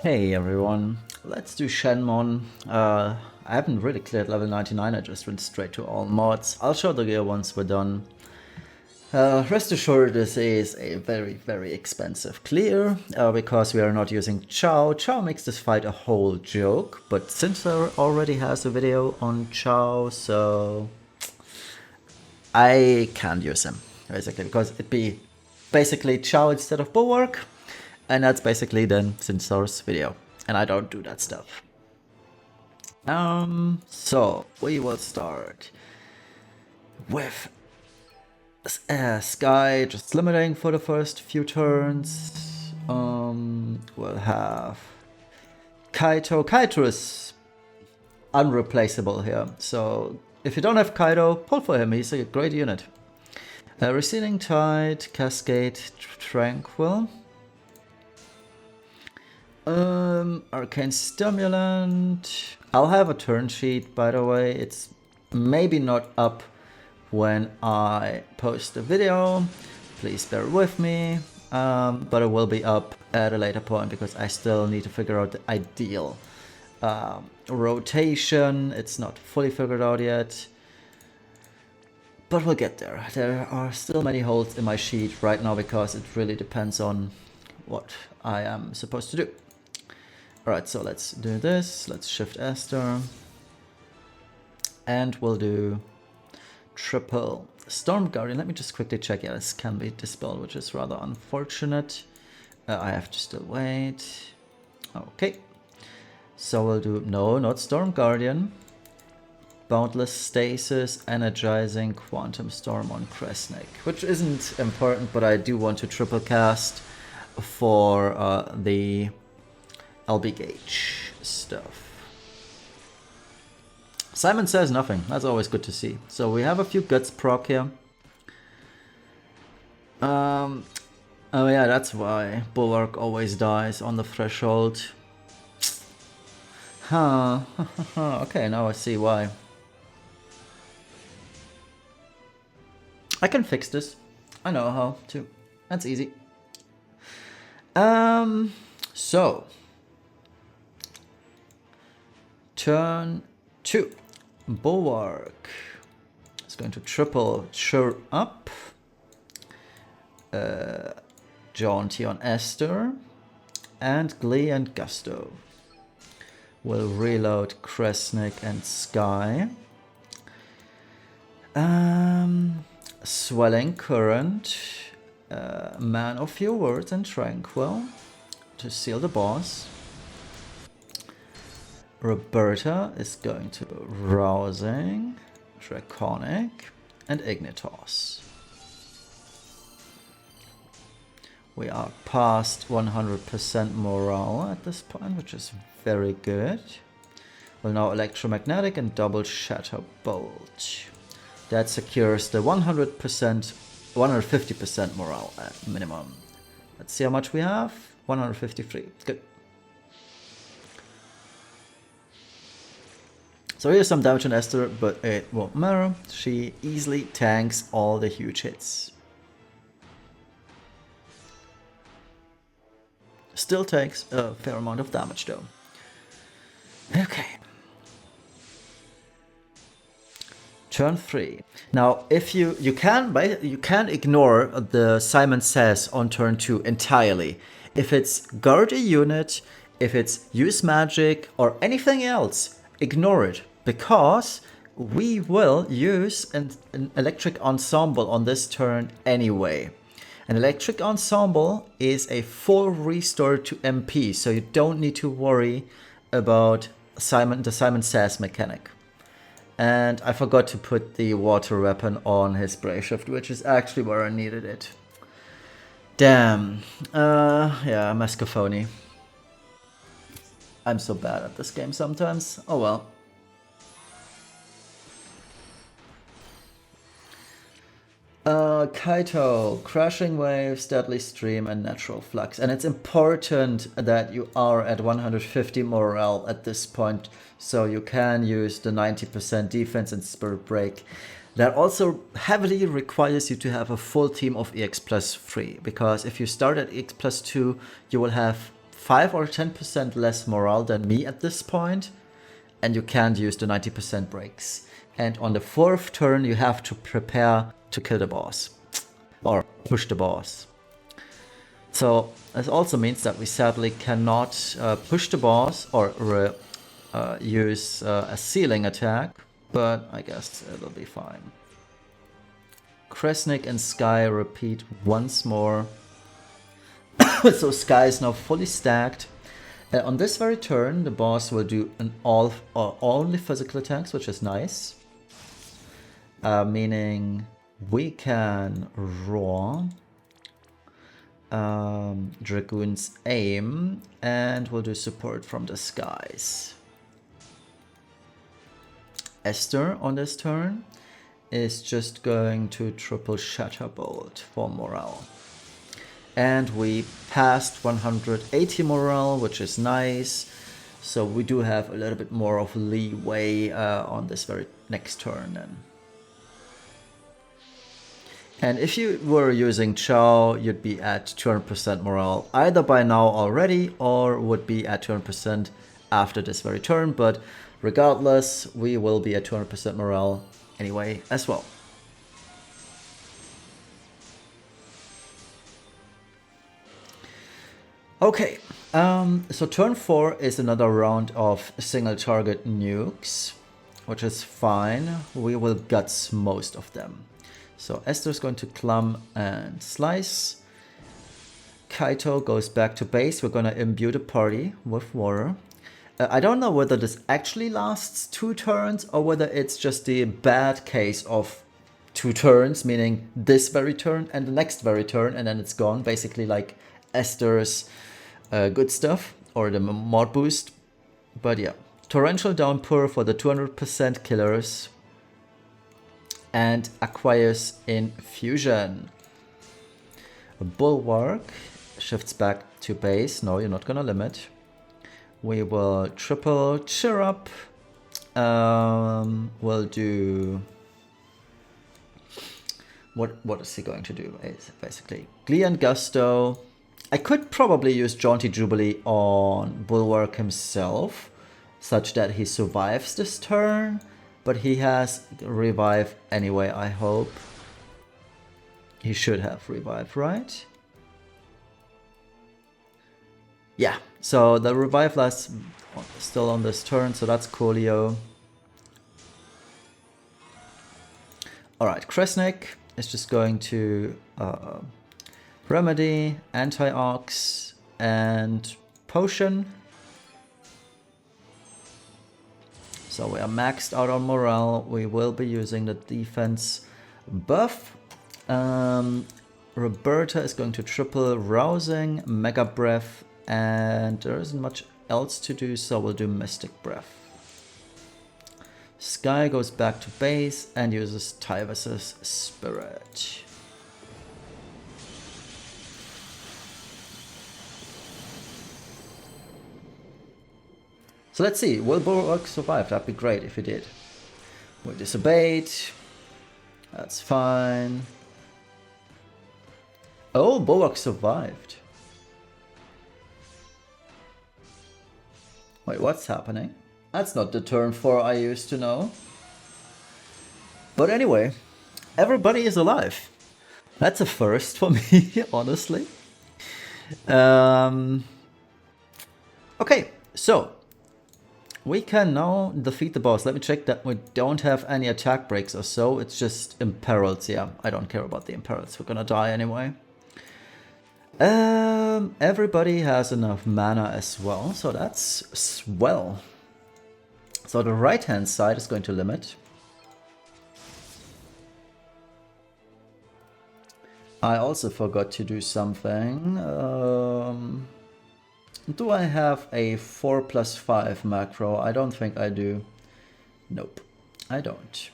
Hey everyone, let's do Shenmon. I haven't really cleared level 99, I just went straight to all mods. I'll show the gear once we're done. Rest assured this is a very expensive clear, because we are not using Chow. Chow makes this fight a whole joke, but Sincer already has a video on Chow, so I can't use him, basically, because it'd be basically Chow instead of Bulwark, and that's basically then Sincer's video, and I don't do that stuff. So we will start with Sky just limiting for the first few turns. We'll have Kaito. Kaito is unreplaceable here, so if you don't have Kaito, pull for him, he's a great unit. Receding Tide, Cascade, Tranquil. Arcane Stimulant. I'll have a turn sheet, by the way. It's maybe not up when I post the video. Please bear with me. But it will be up at a later point because I still need to figure out the ideal rotation. It's not fully figured out yet. But we'll get there. There are still many holes in my sheet right now because it really depends on what I am supposed to do. Alright, so let's do this. Let's shift Esther. And we'll do triple Storm Guardian. Let me just quickly check. Yeah, this can be dispelled, which is rather unfortunate. I have to still wait. Okay. So we'll do, no, not Storm Guardian. Boundless Stasis, Energizing Quantum Storm on Kresnik, which isn't important, but I do want to triple cast for the LB Gauge stuff. Simon says nothing. That's always good to see. So we have a few guts proc here. Oh yeah, that's why Bulwark always dies on the threshold. Huh. Okay, now I see why. I can fix this. I know how to. That's easy. So turn 2. Bulwark is going to triple Sure up. Jaunty on Esther. And Glee and Gusto. We'll reload Kresnik and Sky. Swelling Current. Man of Few Words and Tranquil to seal the boss. Roberta is going to Rousing, Draconic, and Ignitos. We are past 100% morale at this point, which is very good. We'll now Electromagnetic and double Shatter Bolt. That secures the 150% morale at minimum. Let's see how much we have. 153. Good. So here's some damage on Esther, but it won't matter. She easily tanks all the huge hits. Still takes a fair amount of damage though. Okay. Turn 3. Now, if you can ignore the Simon Says on turn 2 entirely. If it's guard a unit, if it's use magic or anything else, ignore it because we will use an electric ensemble on this turn anyway. An electric ensemble is a full restore to MP, so you don't need to worry about the Simon Says mechanic. And I forgot to put the water weapon on his Brave Shift, which is actually where I needed it. Damn. Yeah, Mascophony. I'm so bad at this game sometimes. Oh well. Kaito, Crashing Waves, Deadly Stream, and Natural Flux. And it's important that you are at 150 morale at this point, so you can use the 90% defense and Spirit Break. That also heavily requires you to have a full team of EX plus 3, because if you start at EX plus 2, you will have 5 or 10% less morale than me at this point, and you can't use the 90% breaks. And on the 4th turn, you have to prepare to kill the boss. Or push the boss. So this also means that we sadly cannot push the boss or use a ceiling attack, but I guess it'll be fine. Kresnik and Sky repeat once more. So Sky is now fully stacked. On this very turn, the boss will do an only physical attacks, which is nice. Meaning we can roar Dragoon's Aim, and we'll do support from the skies. Esther on this turn is just going to triple Shatterbolt for morale. And we passed 180 morale, which is nice. So we do have a little bit more of leeway on this very next turn then. And if you were using Chow, you'd be at 200% morale either by now already or would be at 200% after this very turn. But regardless, we will be at 200% morale anyway as well. Okay, so turn 4 is another round of single target nukes, which is fine. We will guts most of them. So Esther's going to clump and slice. Kaito goes back to base. We're gonna imbue the party with water. I don't know whether this actually lasts 2 turns or whether it's just the bad case of 2 turns, meaning this very turn and the next very turn, and then it's gone. Basically like Esther's good stuff or the mod boost. But yeah, torrential downpour for the 200% killers. And Aquarius Infusion. Bulwark shifts back to base. No, you're not gonna limit. We will triple cheer up. We'll do what is he going to do? Basically Glee and Gusto. I could probably use Jaunty Jubilee on Bulwark himself, such that he survives this turn. But he has revive anyway, I hope. He should have revive, right? Yeah, so the revive lasts still on this turn, so that's coolio. Alright, Kresnik is just going to Remedy, Anti-Ox, and Potion. So we are maxed out on morale. We will be using the defense buff. Roberta is going to triple Rousing, Mega Breath, and there isn't much else to do, so we'll do Mystic Breath. Sky goes back to base and uses Tyvus's Spirit. So let's see, will Bulwark survive? That'd be great if he did. We disobeyed. That's fine. Oh, Bulwark survived. Wait, what's happening? That's not the turn 4 I used to know. But anyway, everybody is alive. That's a first for me, honestly. Okay, so we can now defeat the boss. Let me check that we don't have any attack breaks or so. It's just imperiled. Yeah, I don't care about the imperiled. We're gonna die anyway. Everybody has enough mana as well, so that's swell. So the right hand side is going to limit. I also forgot to do something. Do I have a 4+5 macro? I don't think I do. Nope, I don't.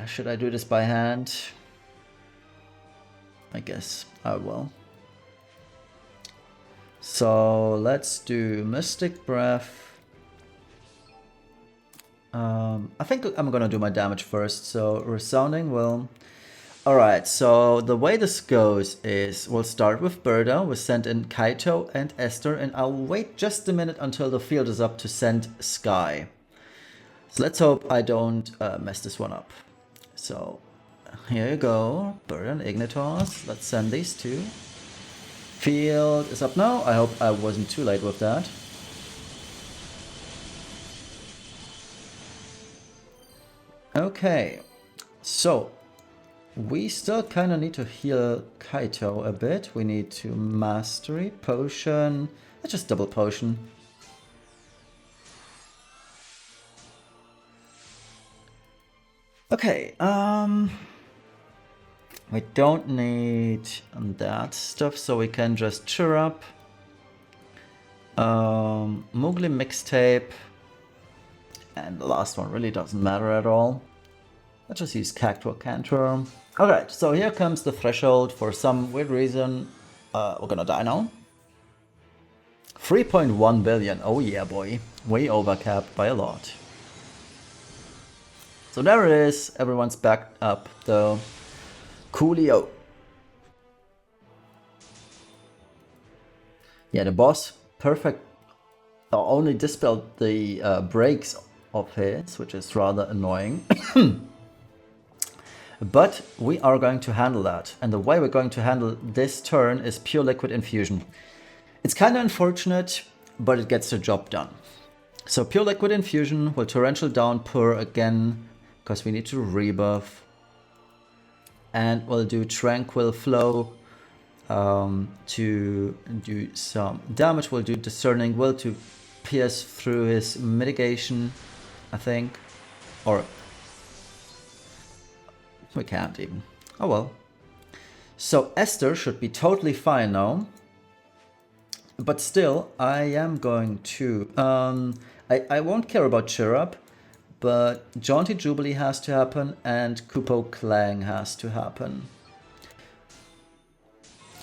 Should I do this by hand? I guess I will. So let's do Mystic Breath. I think I'm gonna do my damage first. So Resounding will... Alright, so the way this goes is we'll start with Berta, we'll send in Kaito and Esther, and I'll wait just a minute until the field is up to send Sky. So let's hope I don't mess this one up. So here you go, Berta and Ignitos, let's send these two. Field is up now, I hope I wasn't too late with that. Okay, so we still kind of need to heal Kaito a bit. We need to mastery, potion. Let's just double potion. Okay, we don't need that stuff, so we can just cheer up. Mowgli mixtape. And the last one really doesn't matter at all. Let's just use Cactuar Cantor. Alright, so here comes the threshold. For some weird reason, we're gonna die now. 3.1 billion. Oh yeah, boy. Way overcapped by a lot. So there it is. Everyone's backed up though. Coolio. Yeah, the boss, perfect. Only dispelled the breaks of his, which is rather annoying. But we are going to handle that. And the way we're going to handle this turn is pure liquid infusion. It's kind of unfortunate, but it gets the job done. So pure liquid infusion will torrential downpour again, because we need to rebuff. And we'll do tranquil flow to do some damage. We'll do discerning will to pierce through his mitigation, I think. Or we can't even. Oh well. So Esther should be totally fine now. But still, I am going to... I won't care about Cheer Up, but Jaunty Jubilee has to happen and Kupo Clang has to happen.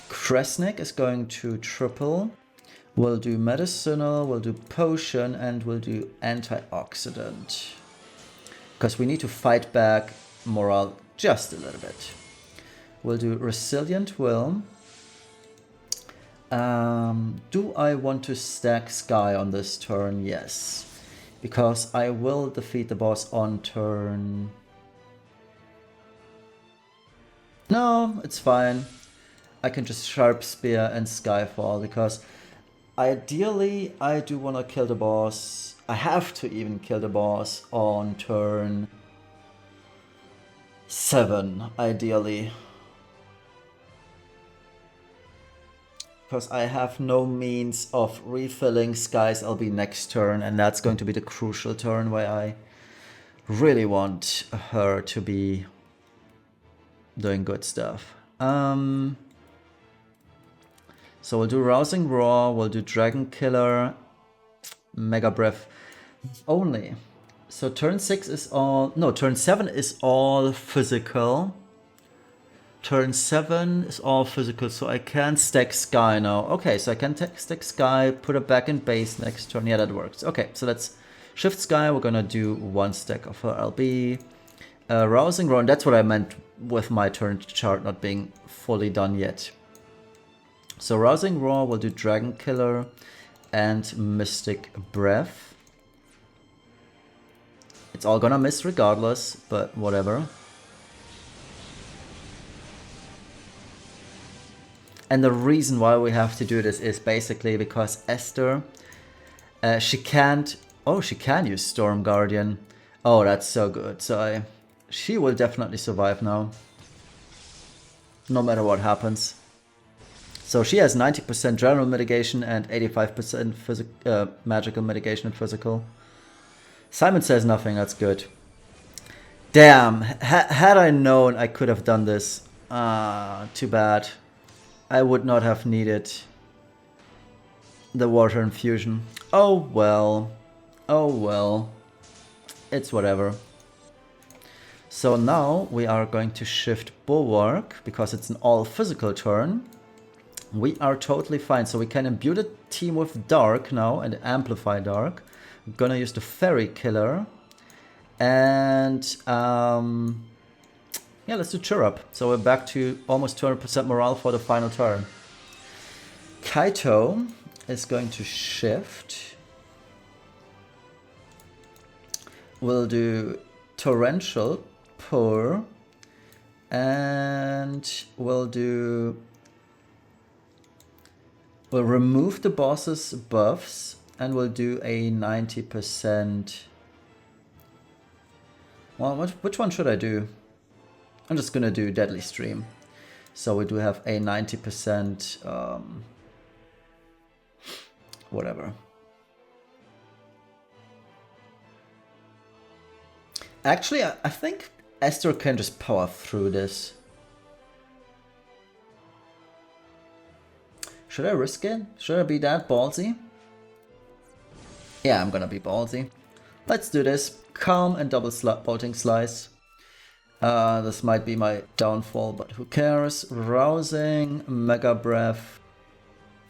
Kresnik is going to triple. We'll do medicinal, we'll do potion, and we'll do antioxidant. Because we need to fight back morale just a little bit. We'll do resilient will. Do I want to stack Sky on this turn? Yes. Because I will defeat the boss on turn... No, it's fine. I can just Sharp Spear and Skyfall because ideally I do want to kill the boss. I have to even kill the boss on turn 7, ideally. Because I have no means of refilling Sky's LB next turn, and that's going to be the crucial turn where I really want her to be doing good stuff. So we'll do Rousing Roar, we'll do Dragon Killer, Mega Breath only. So turn 6 is all... No, turn 7 is all physical. Turn 7 is all physical, so I can stack Sky now. Okay, so I can stack Sky, put her back in base next turn. Yeah, that works. Okay, so let's shift Sky. We're gonna do 1 stack of her LB. Rousing Roar, and that's what I meant with my turn chart not being fully done yet. So Rousing Roar will do Dragon Killer and Mystic Breath. It's all gonna miss regardless, but whatever. And the reason why we have to do this is basically because Esther, she can't... Oh, she can use Storm Guardian. Oh, that's so good. So she will definitely survive now. No matter what happens. So she has 90% general mitigation and 85% magical mitigation and physical. Simon says nothing, that's good. Damn, had I known I could have done this. Too bad. I would not have needed the water infusion. Oh well. Oh well. It's whatever. So now we are going to shift Bulwark because it's an all physical turn. We are totally fine. So we can imbue the team with Dark now and amplify Dark. I'm gonna use the Fairy Killer. And Yeah, let's do cheer up. So we're back to almost 200% morale for the final turn. Kaito is going to shift. We'll do torrential pour. And we'll remove the boss's buffs and we'll do a 90%. Well, which one should I do? I'm just gonna do Deadly Stream. So we do have a 90%, whatever. Actually, I think Esther can just power through this. Should I risk it? Should I be that ballsy? Yeah, I'm gonna be ballsy. Let's do this. Calm and double bolting slice. This might be my downfall, but who cares? Rousing, Mega Breath,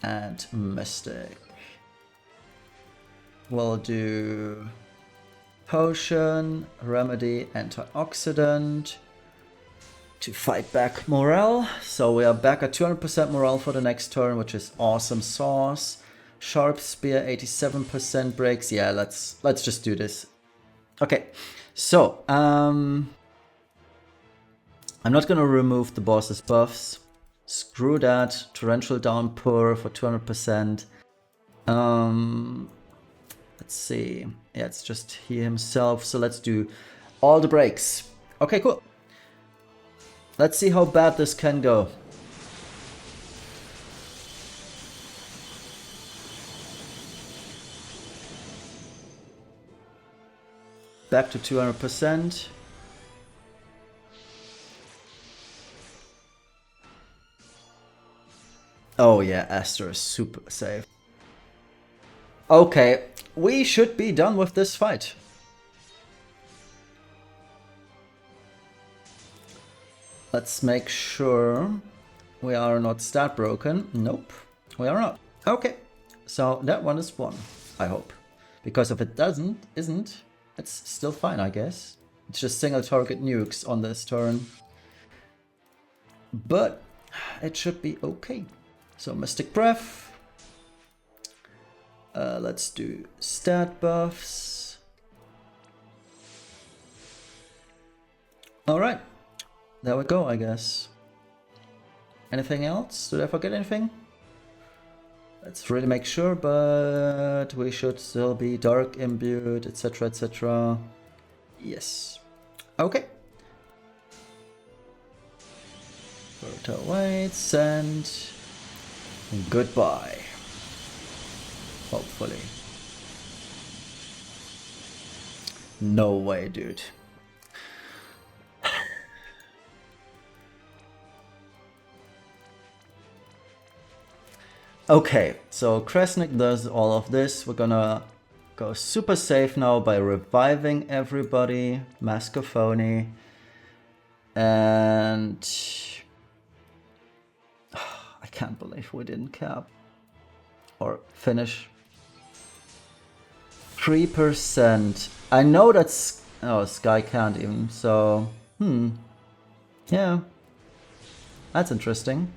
and Mystic. We'll do Potion, Remedy, Antioxidant to fight back morale. So we are back at 200% morale for the next turn, which is awesome sauce. Sharp Spear, 87% breaks. Yeah, let's just do this. Okay, so I'm not gonna remove the boss's buffs. Screw that. Torrential Downpour for 200%. Let's see. Yeah, it's just he himself. So let's do all the breaks. Okay, cool. Let's see how bad this can go. Back to 200%. Oh yeah, Aster is super safe. Okay, we should be done with this fight. Let's make sure we are not stat broken. Nope, we are not. Okay, so that one is won, I hope. Because if it isn't, it's still fine, I guess. It's just single target nukes on this turn. But it should be okay. So Mystic Breath. Let's do stat buffs. Alright. There we go, I guess. Anything else? Did I forget anything? Let's really make sure, but we should still be dark imbued, etc, etc. Yes. Okay. Berta waits and goodbye. Hopefully. No way, dude. Okay, so Kresnik does all of this. We're gonna go super safe now by reviving everybody. Mascophony. And I can't believe we didn't cap. Or finish. 3%. I know that's... Oh, Sky can't even, so... Yeah. That's interesting.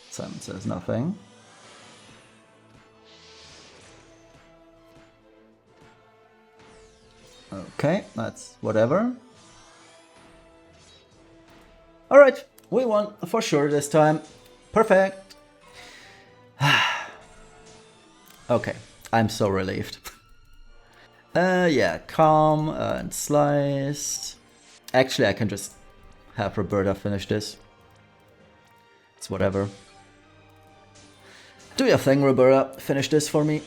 Simon says nothing. Okay, that's whatever. Alright, we won for sure this time. Perfect. Okay, I'm so relieved. Yeah, calm and slice. Actually, I can just have Roberta finish this. It's whatever. Do your thing, Roberta. Finish this for me.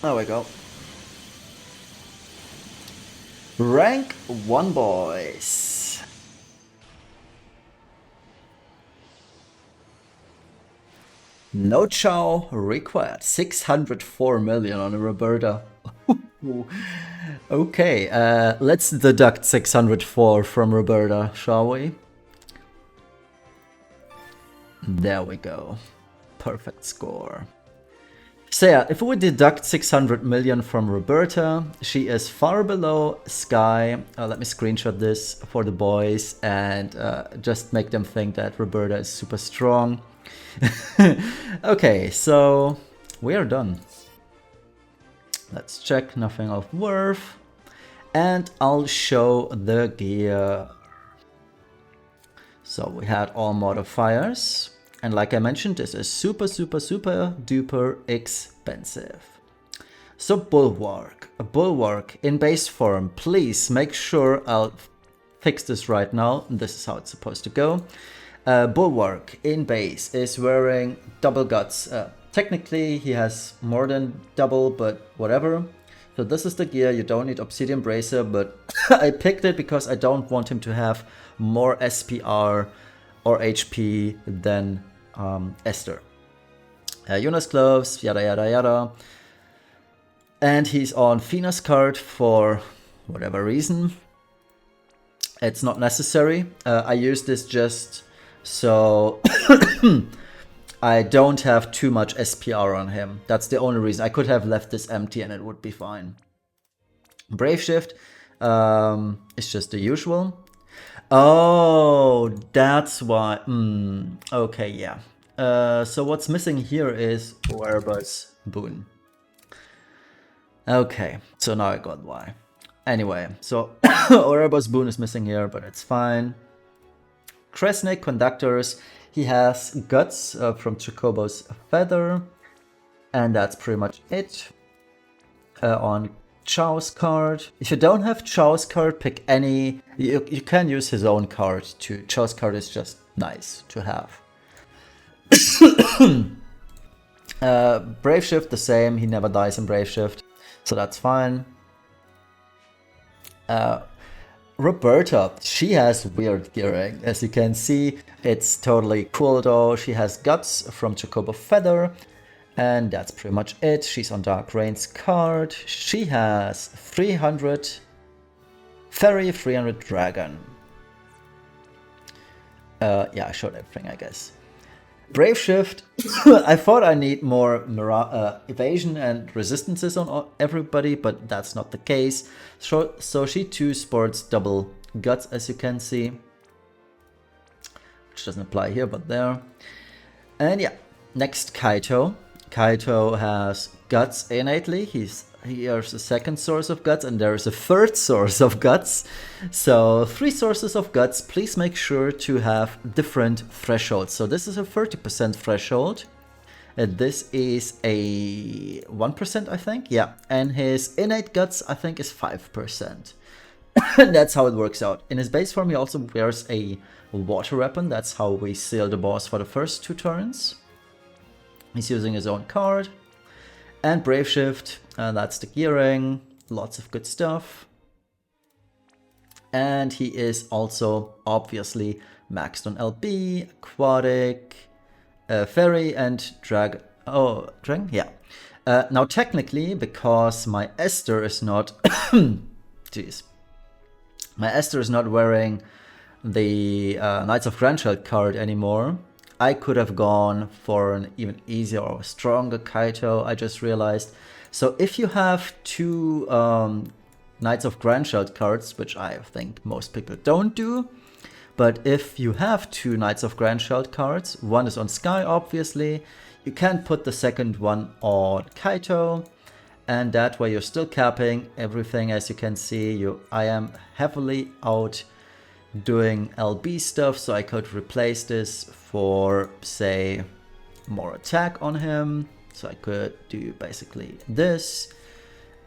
There we go. Rank 1, boys. No Chow required. 604 million on a Roberta. Okay, let's deduct 604 from Roberta, shall we? There we go. Perfect score. So yeah, if we deduct 600 million from Roberta, she is far below Sky. Let me screenshot this for the boys and just make them think that Roberta is super strong. Okay, so we are done. Let's check, nothing of worth. And I'll show the gear. So we had all modifiers. And like I mentioned, this is super duper expensive. So Bulwark. A Bulwark in base form. Please make sure I'll fix this right now. This is how it's supposed to go. Bulwark in base is wearing double guts. Technically he has more than double, but whatever. So this is the gear. You don't need Obsidian Bracer, but I picked it because I don't want him to have more SPR or HP than Esther. Jonas gloves, yada yada yada. And he's on Fina's card for whatever reason. It's not necessary. I use this just so I don't have too much SPR on him. That's the only reason. I could have left this empty and it would be fine. Brave Shift is just the usual. Oh, that's why. Okay, yeah. So what's missing here is Oerba's Boon. Okay, so now I got why. Anyway, so Oerba's Boon is missing here, but it's fine. Kresnik Conductors. He has Guts from Chocobo's Feather. And that's pretty much it. On Chow's card. If you don't have Chow's card, pick any. You can use his own card too. Chow's card is just nice to have. Brave Shift the same. He never dies in Brave Shift, so that's fine. Roberta, she has weird gearing. As you can see, it's totally cool though. She has Guts from Chocobo Feather. And that's pretty much it. She's on Dark Rain's card. She has 300 Fairy, 300 Dragon. Yeah, I showed everything, I guess. Brave Shift. I thought I need more evasion and resistances on everybody, but that's not the case. So she too sports double Guts, as you can see. Which doesn't apply here, but there. And yeah, next Kaito. Kaito has Guts innately. Here's a second source of Guts, and there is a third source of Guts. So 3 sources of Guts. Please make sure to have different thresholds. So this is a 30% threshold. And this is a 1%, I think. Yeah, and his innate Guts, I think, is 5%. That's how it works out. In his base form, he also wears a water weapon. That's how we seal the boss for the first 2 turns. He's using his own card. And Brave Shift, that's the gearing. Lots of good stuff. And he is also obviously maxed on LB, Aquatic, Fairy, and Dragon. Oh, Dragon? Yeah. Now technically, because my Esther is not... Jeez. My Esther is not wearing the Knights of Grandchild card anymore. I could have gone for an even easier or stronger Kaito, I just realized. So if you have 2 Knights of Grandchild cards, which I think most people don't do, but if you have 2 Knights of Grandchild cards, one is on Sky obviously, you can put the second one on Kaito, and that way you're still capping everything. As you can see, I am heavily out doing LB stuff, so I could replace this for, say, more attack on him. So I could do basically this,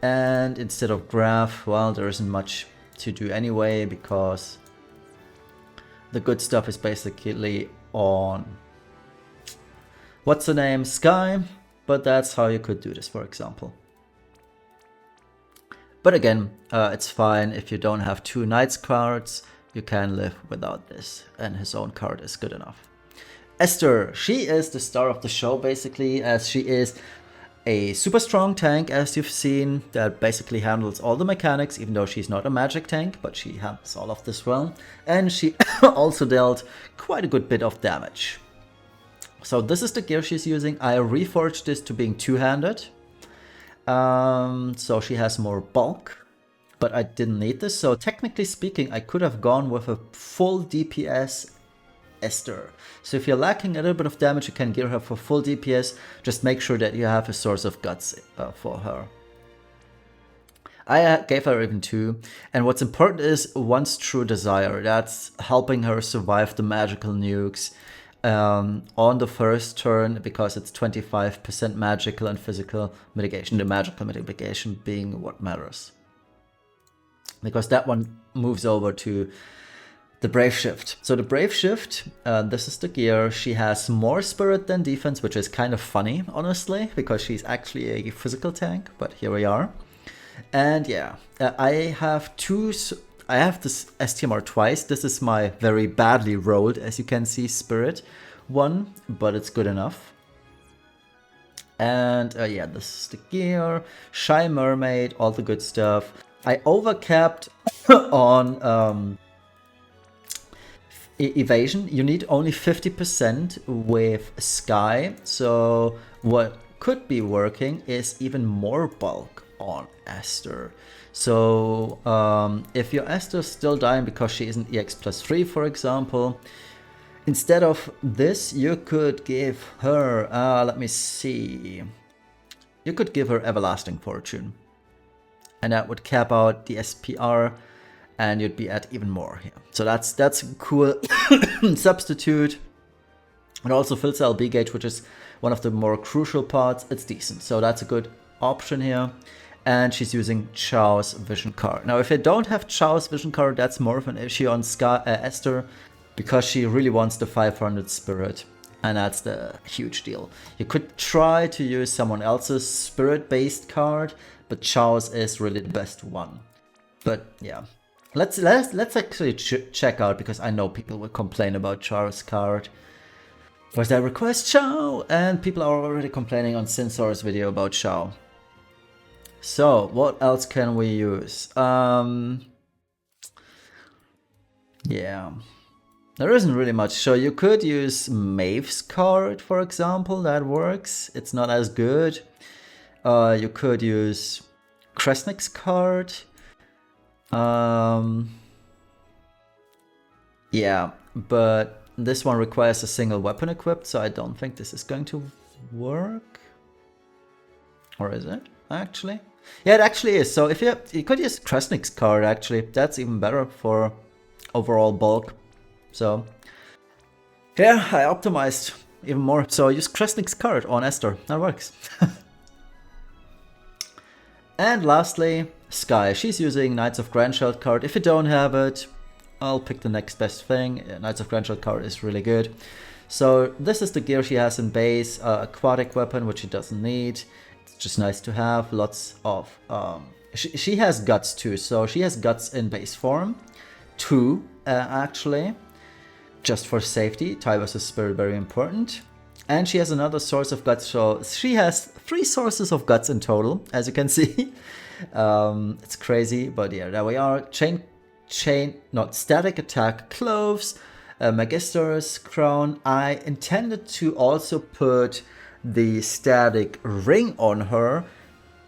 and instead of Graph, well, there isn't much to do anyway, because the good stuff is basically on, what's the name, Sky, but that's how you could do this, for example. But again, it's fine if you don't have 2 Knights cards. You can live without this, and his own card is good enough. Esther, she is the star of the show basically, as she is a super strong tank, as you've seen, that basically handles all the mechanics, even though she's not a magic tank, but she handles all of this well. And she also dealt quite a good bit of damage. So this is the gear she's using. I reforged this to being two-handed. So she has more bulk, but I didn't need this. So technically speaking, I could have gone with a full DPS Esther. So if you're lacking a little bit of damage, you can gear her for full DPS. Just make sure that you have a source of guts for her. I gave her even 2. And what's important is Once True Desire. That's helping her survive the magical nukes on the first turn, because it's 25% magical and physical mitigation. The magical mitigation being what matters. Because that one moves over to the Brave Shift. So the Brave Shift, this is the gear. She has more spirit than defense, which is kind of funny, honestly, because she's actually a physical tank, but here we are. And yeah, I have this STMR twice. This is my very badly rolled, as you can see, spirit one, but it's good enough. And yeah, this is the gear, Shy Mermaid, all the good stuff. I overcapped on evasion. You need only 50% with Sky, so what could be working is even more bulk on Esther. So if your Esther's still dying because she isn't EX +3, for example, instead of this, you could give her, let me see, you could give her Everlasting Fortune. And that would cap out the SPR, and you'd be at even more here. So that's a cool substitute. It also fills the LB gauge, which is one of the more crucial parts. It's decent, so that's a good option here. And she's using Chow's Vision card. Now, if you don't have Chow's Vision card, that's more of an issue on Esther, because she really wants the 500 spirit, and that's the huge deal. You could try to use someone else's spirit-based card, but Chow's is really the best one. But yeah, let's actually check out, because I know people will complain about Chow's card. Was there request Chow? And people are already complaining on Sinsor's video about Chow. So what else can we use? Yeah, there isn't really much. So you could use Maeve's card, for example. That works. It's not as good. You could use Kresnik's card. Yeah, but this one requires a single weapon equipped, so I don't think this is going to work. Or is it, actually? Yeah, it actually is. So if you could use Kresnik's card, actually. That's even better for overall bulk. So yeah, I optimized even more. So use Kresnik's card on Esther. That works. And lastly, Sky. She's using Knights of Grandchild card. If you don't have it, I'll pick the next best thing. Knights of Grandchild card is really good. So this is the gear she has in base. Aquatic weapon, which she doesn't need. It's just nice to have. Lots of... she has guts too. So she has guts in base form. 2, actually. Just for safety. Tie versus Spirit, very important. And she has another source of guts. So she has 3 sources of guts in total, as you can see. It's crazy, but yeah, there we are. Static attack, cloves, Magister's crown. I intended to also put the static ring on her,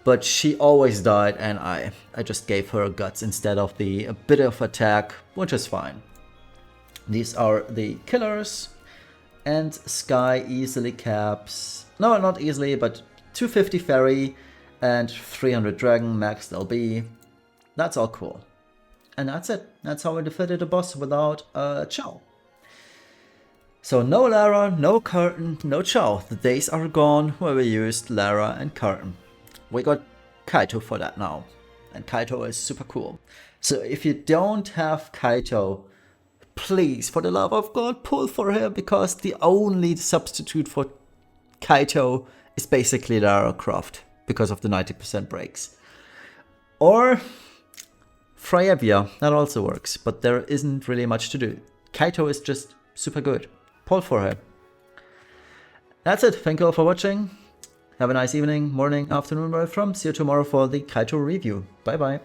but she always died, and I just gave her guts instead of the bit of attack, which is fine. These are the killers, and Sky easily caps, no, not easily, but 250 fairy and 300 dragon maxed LB. That's all cool. And that's it. That's how I defeated a boss without Chow. So no Lara, no Curtain, no Chow. The days are gone where we used Lara and Curtain. We got Kaito for that now. And Kaito is super cool. So if you don't have Kaito, please, for the love of God, pull for him, because the only substitute for Kaito is basically Lara Croft, because of the 90% breaks. Or Freyevia, that also works, but there isn't really much to do. Kaito is just super good. Pull for her. That's it. Thank you all for watching. Have a nice evening, morning, afternoon, where I'm from. See you tomorrow for the Kaito review. Bye bye.